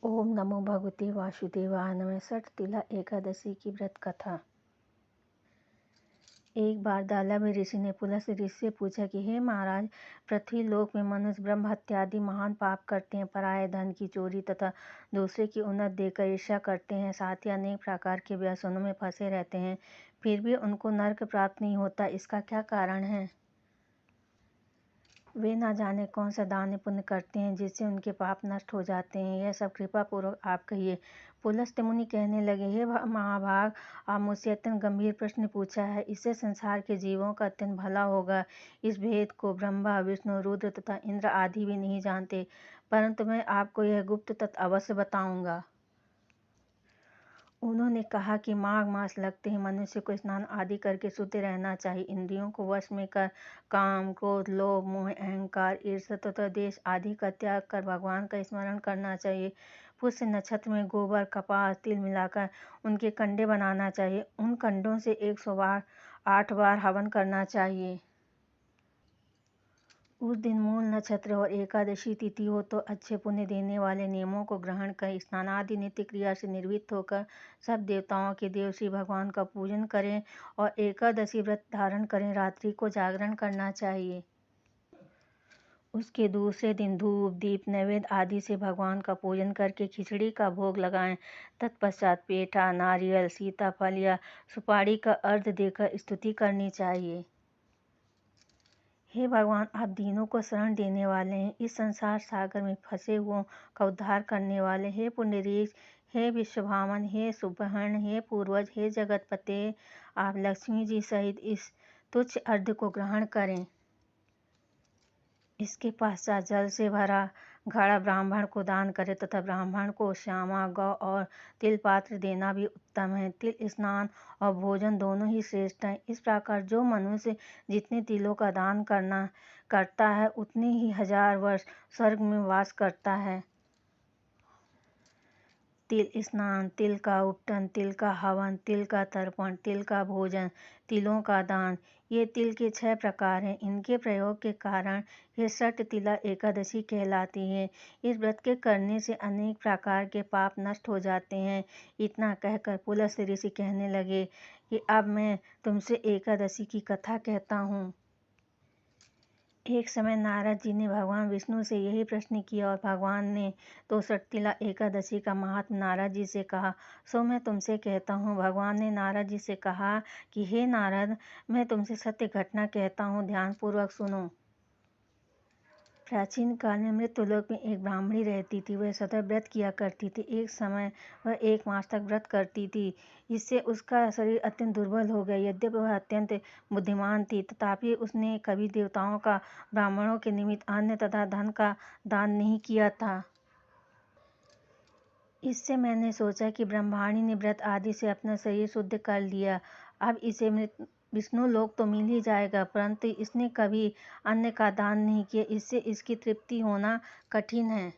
ओम नमो भगवते वासुदेवाय नमः। छठ तिला एकादशी की व्रत कथा। एक बार दालावी ऋषि ने पुलस्त ऋषि से पूछा कि हे महाराज, पृथ्वी लोक में मनुष्य ब्रह्म हत्या आदि महान पाप करते हैं, पराये धन की चोरी तथा दूसरे की उन्नति देखकर ईर्ष्या करते हैं, साथ ही अनेक प्रकार के व्यसनों में फंसे रहते हैं, फिर भी उनको नरक प्राप्त नहीं होता। इसका क्या कारण है? वे ना जाने कौन सा दान पुण्य करते हैं जिससे उनके पाप नष्ट हो जाते हैं। यह सब कृपा पूर्वक आप कहिए। पुलस्त मुनि कहने लगे, हे महाभाग, आप मुझसे अत्यंत गंभीर प्रश्न पूछा है। इससे संसार के जीवों का अत्यंत भला होगा। इस भेद को ब्रह्मा, विष्णु, रुद्र तथा इंद्र आदि भी नहीं जानते, परंतु मैं आपको यह गुप्त तत्व अवश्य बताऊंगा। उन्होंने कहा कि माघ मास लगते ही मनुष्य को स्नान आदि करके शुद्ध रहना चाहिए। इंद्रियों को वश में कर काम, क्रोध, लोभ, मोह, अहंकार, ईर्ष्या तथा द्वेष आदि का त्याग कर भगवान का स्मरण करना चाहिए। पुष्य नक्षत्र में गोबर, कपास, तिल मिलाकर उनके कंडे बनाना चाहिए। उन कंडों से 108 बार हवन करना चाहिए। उस दिन मूल नक्षत्र और एकादशी तिथि हो तो अच्छे पुण्य देने वाले नियमों को ग्रहण कर स्नानादि नित्य क्रिया से निर्वृत्त होकर सब देवताओं के देव श्री भगवान का पूजन करें और एकादशी व्रत धारण करें। रात्रि को जागरण करना चाहिए। उसके दूसरे दिन धूप, दीप, नैवेद्य आदि से भगवान का पूजन करके खिचड़ी का भोग लगाएं। तत्पश्चात पेठा, नारियल, सीताफल या सुपारी का अर्घ्य देकर स्तुति करनी चाहिए। हे भगवान, आप दीनों को शरण देने वाले हैं, इस संसार सागर में फंसे हुओं का उद्धार करने वाले। हे पुंडरीक, हे विश्वभावन, हे सुब्रह्मण्य, हे पूर्वज, हे जगतपते, आप लक्ष्मी जी सहित इस तुच्छ अर्घ्य को ग्रहण करें। इसके पश्चात जल से भरा घड़ा ब्राह्मण को दान करें तथा ब्राह्मण को श्यामा, गौ और तिल पात्र देना भी उत्तम है। तिल स्नान और भोजन दोनों ही श्रेष्ठ हैं। इस प्रकार जो मनुष्य जितने तिलों का दान करता है उतने ही 1000 वर्ष स्वर्ग में वास करता है। तिल स्नान, तिल का उपटन, तिल का हवन, तिल का तर्पण, तिल का भोजन, तिलों का दान, ये तिल के 6 प्रकार हैं। इनके प्रयोग के कारण ये छठ तिला एकादशी कहलाती है। इस व्रत के करने से अनेक प्रकार के पाप नष्ट हो जाते हैं। इतना कहकर पुलस्त ऋषि कहने लगे कि अब मैं तुमसे एकादशी की कथा कहता हूँ। एक समय नारद जी ने भगवान विष्णु से यही प्रश्न किया और भगवान ने तो छठ तिला एकादशी का महात्म्य नारद जी से कहा। सो मैं तुमसे कहता हूँ। भगवान ने नारद जी से कहा कि हे नारद, मैं तुमसे सत्य घटना कहता हूँ, ध्यानपूर्वक सुनो। प्राचीन काल में मृत्युलोक में एक ब्राह्मणी रहती थी। वह सदा व्रत किया करती थी। एक समय वह 1 मास तक व्रत करती थी। इससे उसका शरीर अत्यंत दुर्बल हो गया। यद्यपि वह अत्यंत बुद्धिमान थी, तथापि उसने कभी देवताओं का ब्राह्मणों के निमित्त अन्न तथा धन का दान नहीं किया था। इससे मैंने सोचा कि ब्रह्माणी ने व्रत आदि से अपना शरीर शुद्ध कर लिया, अब इसे विष्णु लोक तो मिल ही जाएगा, परंतु इसने कभी अन्न का दान नहीं किया। इससे इसकी तृप्ति होना कठिन है।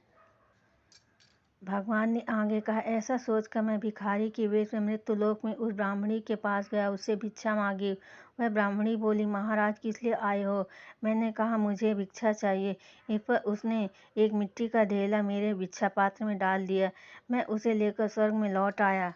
भगवान ने आगे कहा, ऐसा सोचकर मैं भिखारी के वेश में मृत्युलोक में उस ब्राह्मणी के पास गया, उससे भिक्षा मांगी। वह ब्राह्मणी बोली, महाराज किस लिए आए हो? मैंने कहा, मुझे भिक्षा चाहिए। इस पर उसने एक मिट्टी का ढेला मेरे भिक्षा पात्र में डाल दिया। मैं उसे लेकर स्वर्ग में लौट आया।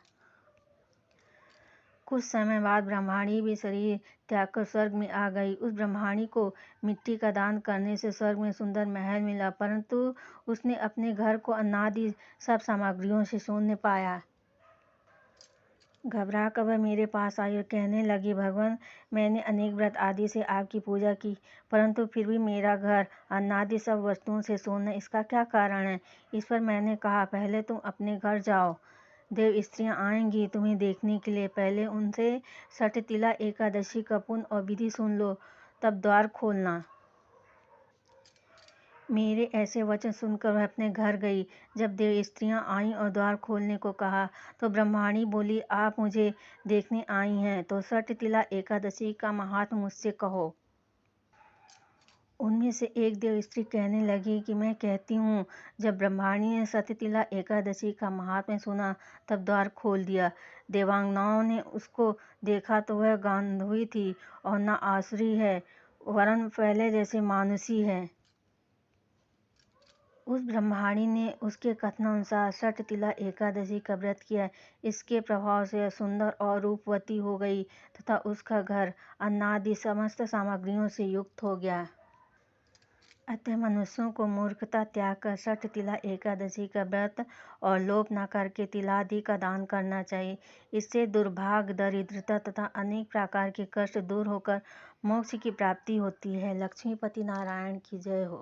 कुछ समय बाद ब्रह्माणी भी शरीर त्याग कर स्वर्ग में आ गई। उस ब्रह्माणी को मिट्टी का दान करने से स्वर्ग में सुंदर महल मिला, परंतु उसने अपने घर को अन्नादि सब सामग्रियों से शून्य पाया। घबरा कर वह मेरे पास आई और कहने लगी, भगवान, मैंने अनेक व्रत आदि से आपकी पूजा की, परंतु फिर भी मेरा घर अन्नादि सब वस्तुओं से शून्य, इसका क्या कारण है? इस पर मैंने कहा, पहले तुम अपने घर जाओ, देव स्त्रियां आएंगी तुम्हें देखने के लिए। पहले उनसे छठ तिला एकादशी का पुण्य और विधि सुन लो, तब द्वार खोलना। मेरे ऐसे वचन सुनकर वह अपने घर गई। जब देव स्त्रियां आईं और द्वार खोलने को कहा तो ब्रह्माणी बोली, आप मुझे देखने आई हैं तो छठ तिला एकादशी का महात्म्य मुझसे कहो। उनमें से एक देव स्त्री कहने लगी कि मैं कहती हूँ। जब ब्रह्माणी ने छठ तिला एकादशी का महात्म्य सुना तब द्वार खोल दिया। देवांगनाओं ने उसको देखा तो वह गांधर्वी थी और न आसुरी है, वरन पहले जैसे मानुषी है। उस ब्रह्मचारिणी ने उसके कथनानुसार षटतिला एकादशी का व्रत किया। इसके प्रभाव से वह सुंदर और रूपवती हो गई तथा उसका घर अन्नादि समस्त सामग्रियों से युक्त हो गया। अतः मनुष्यों को मूर्खता त्याग कर षटतिला एकादशी का व्रत और लोभ न करके तिलादि का दान करना चाहिए। इससे दुर्भाग्य, दरिद्रता तथा अनेक प्रकार के कष्ट दूर होकर मोक्ष की प्राप्ति होती है। लक्ष्मीपति नारायण की जय हो।